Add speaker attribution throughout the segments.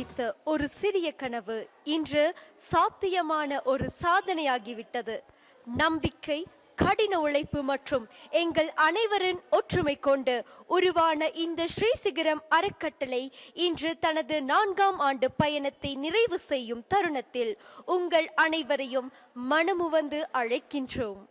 Speaker 1: ஆரம்பித்த ஒரு சிறிய கனவு இன்று சாத்தியமான ஒரு சாதனையாகிவிட்டது. நம்பிக்கை, கடின உழைப்பு மற்றும் எங்கள் அனைவரின் ஒற்றுமை கொண்டு உருவான இந்த ஸ்ரீ சிகரம் அறக்கட்டளை இன்று தனது 4ஆம் ஆண்டு பயணத்தை நிறைவு செய்யும் தருணத்தில் உங்கள் அனைவரையும் மனமுவந்து அழைக்கின்றோம்.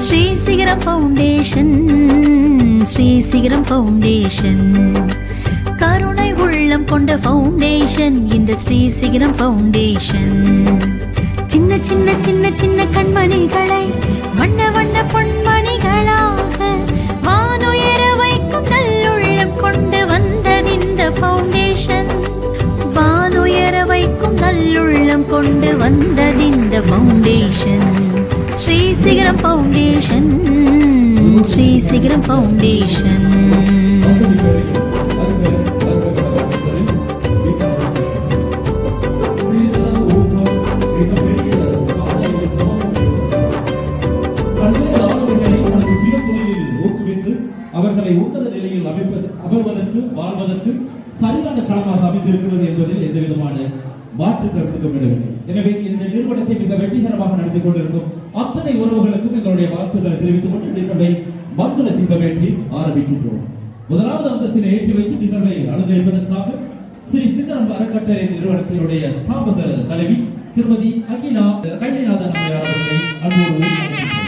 Speaker 2: ஸ்ரீ சிகரம் ஃபவுண்டேஷன், ஸ்ரீ சிகரம் ஃபவுண்டேஷன், கருணை உள்ளம் கொண்ட ஃபவுண்டேஷன் இந்த ஸ்ரீ சிகரம் ஃபவுண்டேஷன். சின்ன சின்ன சின்ன சின்ன கண்மணிகளை வண்ண வண்ண பொன்மணிகளாக வானுயர வைக்கும் நல்லுள்ளம் கொண்டு வந்தது இந்த ஃபவுண்டேஷன். வானுயர வைக்கும் நல்லுள்ளம் கொண்டு வந்தது இந்த ஃபவுண்டேஷன். ஸ்ரீ சிகரம் ஃபவுண்டேஷன், ஸ்ரீ சிகரம் ஃபவுண்டேஷன்.
Speaker 3: அவர்களை உன்னத நிலையில் அமர்வதற்கு வாழ்வதற்கு சரியான களமாக அமைந்திருக்கிறது என்பதில் எந்த விதமான மாற்று கருத்துக்கும் இடவில்லை. எனவே இந்த நிறுவனத்தை மிக வெற்றிகரமாக நடத்தி கொண்டிருக்கும் அத்தனை உறவுகளுக்கும் எங்களுடைய வாழ்த்துக்களை தெரிவித்துக் கொண்டு நிகழ்வை மங்கள தீபமேற்றி ஆரம்பிக்கின்றோம். முதலாவது அந்தத்தினை ஏற்றி வைத்து நிகழ்வை அலங்கரிப்பதற்காக ஸ்ரீ சிகரம் அறக்கட்டளை நிறுவனத்தினுடைய ஸ்தாபக தலைவி திருமதி அகிலா கைலாதன் அவர்களை அன்போடு